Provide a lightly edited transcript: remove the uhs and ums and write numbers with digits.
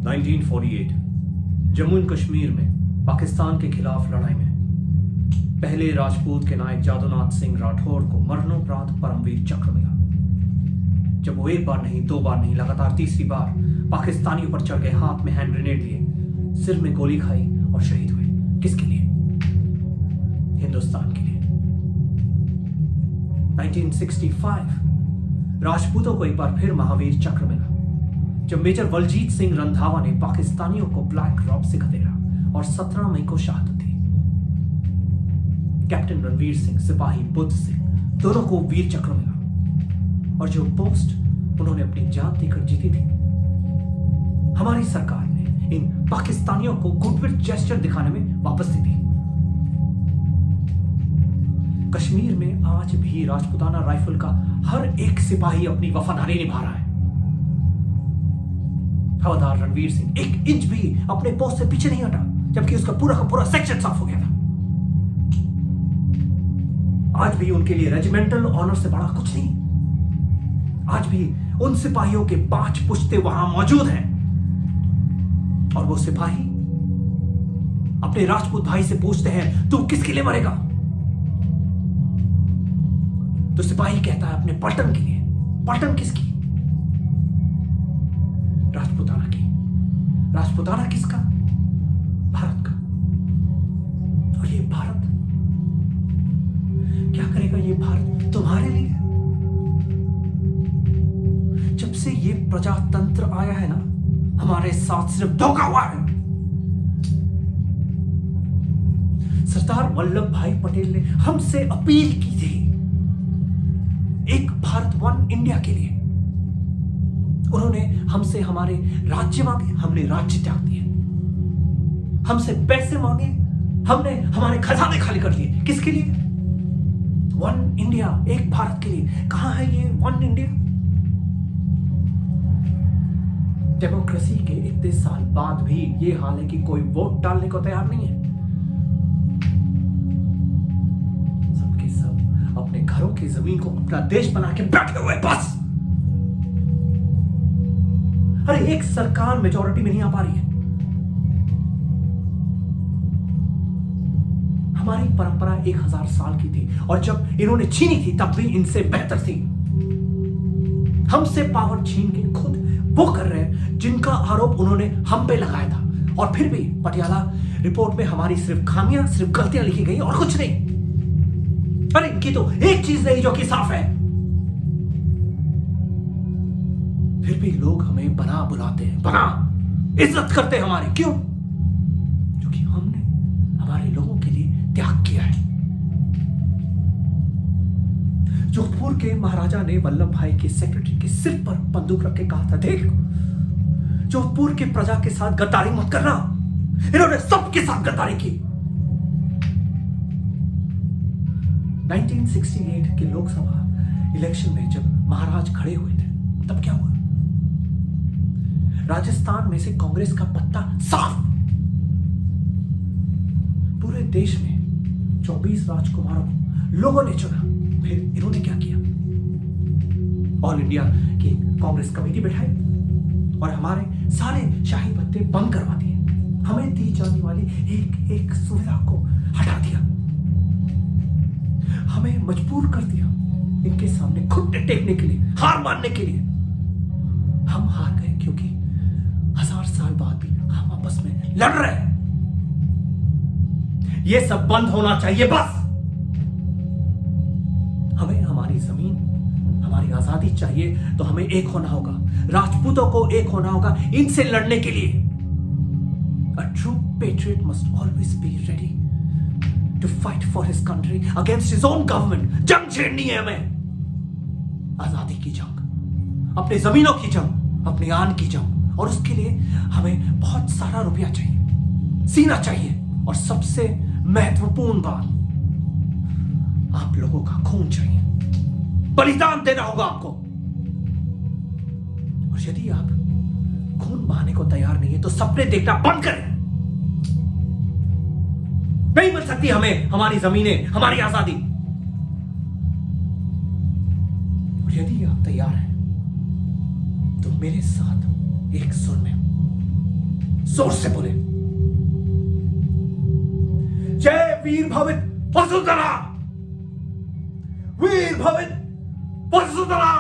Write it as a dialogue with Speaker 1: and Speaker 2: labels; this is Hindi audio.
Speaker 1: 1948 जम्मू एंड कश्मीर में पाकिस्तान के खिलाफ लड़ाई में पहले राजपूत के नायक जादूनाथ सिंह राठौड़ को मरणोपरांत परमवीर चक्र मिला। जब वो एक बार नहीं, दो बार नहीं, लगातार तीसरी बार पाकिस्तानियों पर चढ़ गए, हाथ में हैंड ग्रेनेड लिए, सिर में गोली खाई और शहीद हुए। किसके लिए? हिंदुस्तान के लिए। 1965 राजपूतों को एक बार फिर महावीर चक्र मिला जब मेजर बलजीत सिंह रंधावा ने पाकिस्तानियों को ब्लैक रॉब से खदेड़ा और 17 मई को शहादत दी। कैप्टन रणवीर सिंह, सिपाही बुद्ध सिंह, दोनों को वीर चक्र मिला और जो पोस्ट उन्होंने अपनी जान देकर जीती थी, हमारी सरकार ने इन पाकिस्तानियों को गुडविल जेस्चर दिखाने में वापस दे दी। कश्मीर में आज भी राजपूताना राइफल का हर एक सिपाही अपनी वफादारी निभा रहा है। हवलदार रणवीर सिंह एक इंच भी अपने पोस्ट से पीछे नहीं हटा, जबकि उसका पूरा का पूरा सेक्शन साफ हो गया था। आज भी उनके लिए रेजिमेंटल ऑनर से बड़ा कुछ नहीं। आज भी उन सिपाहियों के 5 पुश्ते वहां मौजूद हैं और वो सिपाही अपने राजपूत भाई से पूछते हैं, तू किसके लिए मरेगा? तो सिपाही कहता है, अपने पलटन के लिए। पलटन किसकी? राजपूताना की। राजपूताना किसका? भारत का। और ये भारत क्या करेगा? ये भारत तुम्हारे लिए। जब से ये प्रजातंत्र आया है ना, हमारे साथ सिर्फ धोखा हुआ है। सरदार वल्लभ भाई पटेल ने हमसे अपील की थी, एक भारत वन इंडिया के लिए। उन्होंने हमसे हमारे राज्य मांगे, हमने राज्य त्याग दिए। हमसे पैसे मांगे, हमने हमारे खजाने खाली कर लिए। किसके लिए? वन इंडिया, एक भारत के लिए। कहां है ये वन इंडिया? डेमोक्रेसी के इतने साल बाद भी ये हाल है कि कोई वोट डालने को तैयार नहीं है। सबके सब अपने घरों की जमीन को अपना देश बना के बैठे हुए बस। अरे एक सरकार मेजॉरिटी में नहीं आ पा रही है। हमारी परंपरा 1000 साल की थी और जब इन्होंने छीनी थी तब भी इनसे बेहतर थी। हमसे पावर छीन के खुद वो कर रहे हैं जिनका आरोप उन्होंने हम पे लगाया था। और फिर भी पटियाला रिपोर्ट में हमारी सिर्फ खामियां, सिर्फ गलतियां लिखी गई और कुछ नहीं। पर इनकी तो एक चीज नहीं जो कि साफ है। फिर भी लोग हमें बना बुलाते हैं, बना इज्जत करते हैं हमारी। क्यों? क्योंकि हमने हमारे लोगों के लिए त्याग किया है। जोधपुर के महाराजा ने वल्लभ भाई के सेक्रेटरी के सिर पर बंदूक रख के कहा था, देख, जोधपुर की प्रजा के साथ गद्दारी मत करना। इन्होंने सबके साथ गद्दारी की। 1968 के लोकसभा इलेक्शन में जब महाराज खड़े हुए थे तब क्या हुआ? राजस्थान में से कांग्रेस का पत्ता साफ। पूरे देश में 24 राजकुमारों को लोगों ने चुना। फिर इन्होंने क्या किया? ऑल इंडिया की कांग्रेस कमेटी बैठाई और हमारे सारे शाही पत्ते बंद करवा दिए। हमें दी जाने वाली एक एक सुविधा को हटा दिया। हमें मजबूर कर दिया इनके सामने घुटने टेकने के लिए, हार मानने के लिए। हम हार गए क्योंकि 1000 साल बाद भी हम आपस में लड़ रहे हैं। यह सब बंद होना चाहिए बस। हमें हमारी जमीन, हमारी आजादी चाहिए तो हमें एक होना होगा। राजपूतों को एक होना होगा इनसे लड़ने के लिए। A true patriot must always be ready to fight for his country against his own government. जंग छेड़नी है हमें, आजादी की जंग, अपने जमीनों की जंग, अपनी आन की जंग। और उसके लिए हमें बहुत सारा रुपया चाहिए, सीना चाहिए और सबसे महत्वपूर्ण बात, आप लोगों का खून चाहिए। बलिदान देना होगा आपको। और यदि आप खून बहाने को तैयार नहीं है तो सपने देखना बंद करें। नहीं मिल सकती हमें हमारी जमीनें, हमारी आजादी। और यदि आप तैयार हैं तो मेरे साथ एक सुर में जोर से बोले, जय वीर भवित वसुंधरा, वीर भवित वसुंधरा।